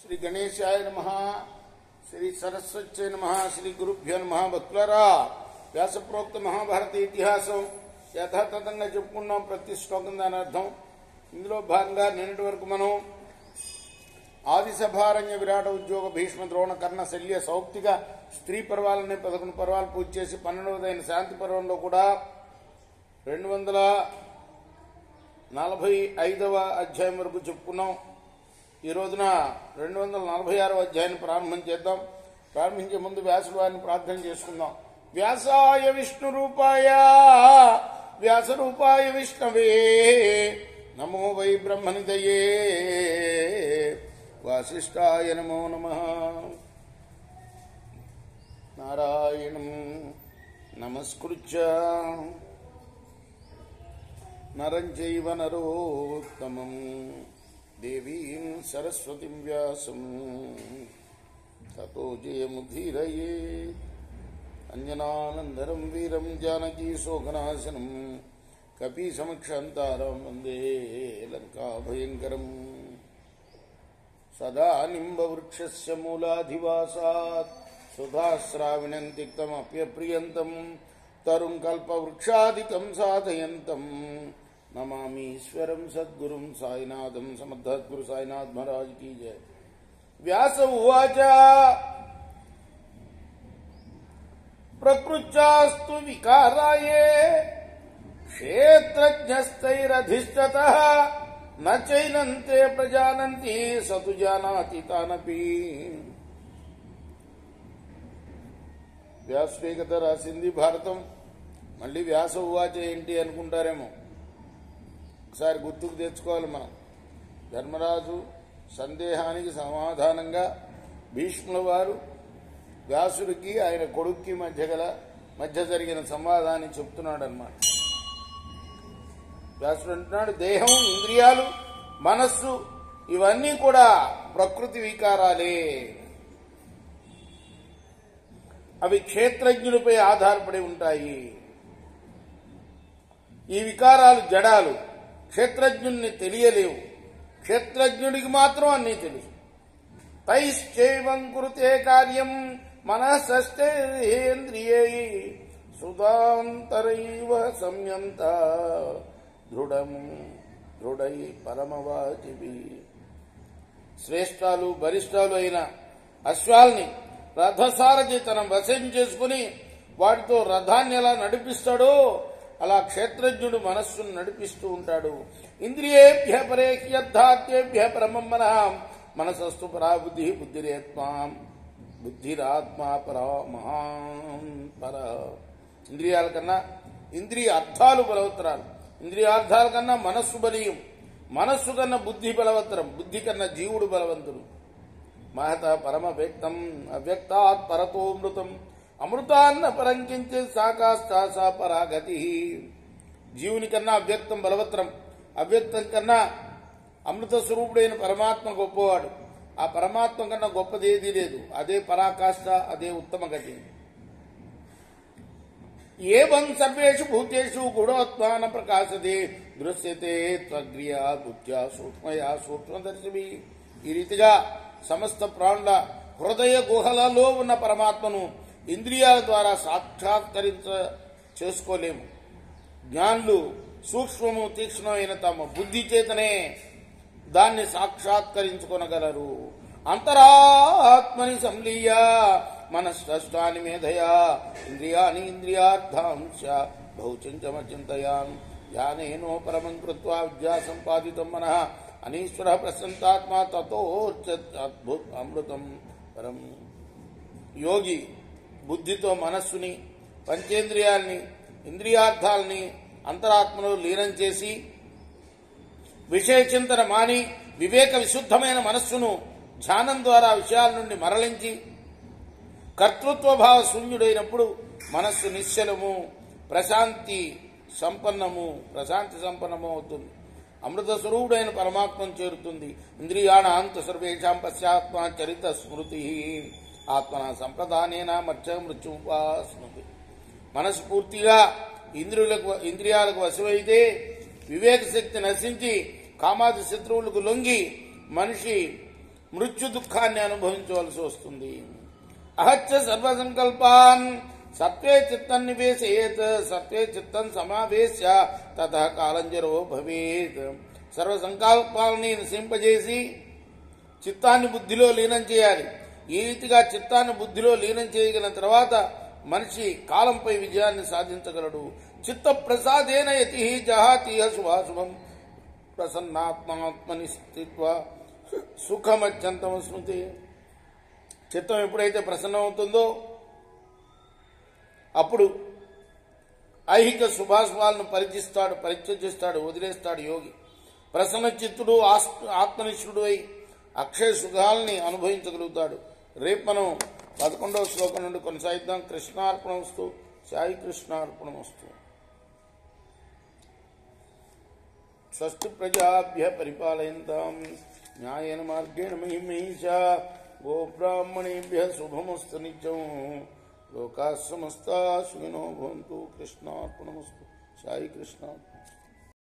శ్రీ గణేశాయ నమః, శ్రీ సరస్వత్యై నమః, శ్రీ గురుభ్యో నమః. భక్తులారా, వ్యాసప్రోక్త మహాభారత ఇతిహాసం యథాతథంగా చెప్పుకున్నాం. ప్రతి శ్లోకం దాని అర్థం. ఇందులో భాగంగా నిన్నటి వరకు మనం ఆదిసభారణ్య విరాట ఉద్యోగ భీష్మ ద్రోణ కర్ణ శల్య సౌప్తిక స్త్రీ పర్వాలని 11 పర్వాలు పూజ చేసి 12వదైన శాంతి పర్వంలో కూడా 245వ అధ్యాయం వరకు చెప్పుకున్నాం. ఈ రోజున 246వ అధ్యాయాన్ని ప్రారంభం చేద్దాం. ప్రారంభించే ముందు వ్యాసుడు వారిని ప్రార్థన చేసుకుందాం. వ్యాసాయ విష్ణు రూపాయ వ్యాస రూపాయ విష్ణవే నమో వై బ్రహ్మనిదయే వాసిష్ఠాయ నమో నమః. నారాయణం నమస్కృత్య నరం చైవ నరోత్తమం దేవీం సరస్వతిం వ్యాసం తతో జయముధీరయే. అంజనానందరం వీరం జానకీ శోకనాశనం కపీసమక్షాంతారం వందే లంకాభయంకరం. సదా నింబవృక్షస్య మూలాధివాసాత్ సుధాశ్రావిణం తిక్తమప్యప్రియంతం తరుం కల్పవృక్షాదికం సాధయంతం నమామి ఈశ్వరం సద్గురుం సాయినాథం. సమర్థద్గురు సాయినాథ్ మహారాజ్ కీ జయ. వ్యాస ఉవాచ ప్రకృత్యాస్తు వికారాయే క్షేత్రజ్ఞస్తైరధిష్ఠతః న చైనంతే ప్రజానంతి సతు జానాతి తానపి. వ్యాసుడే కదా రాసింది భారతం. మళ్ళీ వ్యాస ఉవాచ ఏంటి అనుకుంటారేమో. ఒకసారి గుర్తుకు తెచ్చుకోవాలి మనం. ధర్మరాజు సందేహానికి సమాధానంగా భీష్ముల వారు వ్యాసుడికి ఆయన కొడుక్కి మధ్య జరిగిన సంవాదాన్ని చెప్తున్నాడు అన్నమాట. వ్యాసుడు అంటున్నాడు, దేహం, ఇంద్రియాలు, మనస్సు ఇవన్నీ కూడా ప్రకృతి వికారాలే. అవి క్షేత్రజ్ఞుడిపై ఆధారపడి ఉంటాయి. ఈ వికారాలు జడాలు, క్షేత్రజ్ఞుడిని తెలియలేవు. క్షేత్రజ్ఞుడికి మాత్రం అన్నీ తెలుసు. తైశ్చైవం కురుతే కార్యం మనసష్టేంద్రియై సుధాంతరైవ సంయంత దృఢై పరమవాచివి. శ్రేష్టాలు బలిష్టాలు అయిన అశ్వాల్ని రథసారథి తన వశం చేసుకుని వాటితో రథాన్ని ఎలా నడిపిస్తాడో అలా క్షేత్రజ్ఞుడు మనస్సును నడిపిస్తూ ఉంటాడు. ఇంద్రియేభ్య పరే హ్యర్థాత్యేభ్య పరమం మనః మనసస్తు పరా బుద్ధి బుద్ధిరాత్మా పరా మహాన్ పర. ఇంద్రియాల కన్నా ఇంద్రియ అర్థాలు బలవత్తరాలు. ఇంద్రియార్థాల కన్నా మనస్సు బలీయం. మనస్సు కన్నా బుద్ధి బలవత్తరం. బుద్ధి కన్నా జీవుడు బలవంతుడు. మహత పరమవ్యక్తం అవ్యక్తాత్ పరతోమృతం అమృతాన్న పరంకించే సాకాష్టా పరాగతి. జీవుని కన్నా అవ్యక్తం బలవత్తరం. అవ్యక్తం కన్నా అమృత స్వరూపుడైన పరమాత్మ గొప్పవాడు. ఆ పరమాత్మ కన్నా గొప్పది ఏదీ లేదు. అదే పరాకాష్ఠ, అదే ఉత్తమ గతి. ఏవం సర్వేషు భూతేషు గూఢోత్మాన ప్రకాశతే దృశ్యతే త్వగ్రియా బుద్ధ్యా సూక్ష్మయా సూక్ష్మదర్శివి. ఈ రీతిగా సమస్త ప్రాణుల హృదయ గుహలలో ఉన్న పరమాత్మను ఇంద్రియాల ద్వారా చేసుకోలేము. జ్ఞానులు సూక్ష్మము తీక్ష్ణమైన తమ బుద్ధి చేతనే దాన్ని సాక్షాత్కరించుకొనగలరు. అంతరాత్మని సంలీయ మనస్ష్టాని మేధయా ఇంద్రియాని ఇంద్రియార్థాంశ బహుచించమచింతయాన్ ధ్యానేనో పరమం కృత్వా విద్యా సంపాదితం మనః అనీశ్వర ప్రశాంతాత్మా తతోర్చత్ అమృతం పరం. యోగి బుద్ధితో మనస్సుని, పంచేంద్రియాల్ని, ఇంద్రియార్థాలని అంతరాత్మలో లీనం చేసి విషయ చింతన మాని వివేక విశుద్ధమైన మనస్సును ధ్యానం ద్వారా విషయాల నుండి మరలించి కర్తృత్వభావ శూన్యుడైనప్పుడు మనస్సు నిశ్చలము, ప్రశాంతి సంపన్నము అవుతుంది. అమృత స్వరూపుడైన పరమాత్మను చేరుతుంది. ఇంద్రియాణాంత సర్వేషాం పశ్చాత్మా చరిత స్మృతి ఆత్మన సంప్రదానేన మృత్యుముపాస్మృతి. మనసు పూర్తిగా ఇంద్రియాలకు వశమైతే వివేక శక్తి నశించి కామాది శత్రువులకు లొంగి మనిషి మృత్యు దుఃఖాన్ని అనుభవించవలసి వస్తుంది. అహచ్చ సర్వసంకల్పాన్ సత్వే చిత్తం నివేశయేత్ సత్వే చిత్తం సమావేశ్య తతః కాలంజరో భవేత్. సర్వసంకల్పాలని నశింపజేసి చిత్తాన్ని బుద్ధిలో లీనం చేయాలి. ఈ రీతిగా చిత్తాన్ని బుద్ధిలో లీనం చేయగలిగిన తర్వాత మనిషి కాలంపై విజయాన్ని సాధించగలడు. చిత్త ప్రసాదేన యతి జహాతిహ శుభాశుభం ప్రసన్నాత్మాత్మని స్థిత్వా సుఖమత్యంతం స్మృతి. చిత్తం ఎప్పుడైతే ప్రసన్నమవుతుందో అప్పుడు ఐహిక శుభాశుభాలను పరిత్యజిస్తాడు, వదిలేస్తాడు యోగి. ప్రసన్న చిత్తుడు ఆత్మనిష్ఠుడు అయి అక్షయ సుఖాలని అనుభవించగలుగుతాడు. రేపు మనం 11వ శ్లోకం నుండి కొనసాగిద్దాం. కృష్ణార్పణమస్తు. సాయి కృష్ణార్పణమస్తు. స్వస్తి ప్రజాభ్య పరిపాలయంతాం న్యాయేన మార్గేణ మహిమహీషా గోబ్రాహ్మణేభ్య శుభమస్తు నిత్యం. లోకాः సమస్తాः సుఖినో భవంతు. కృష్ణార్పణమస్తు. సాయి కృష్ణార్పణమస్తు.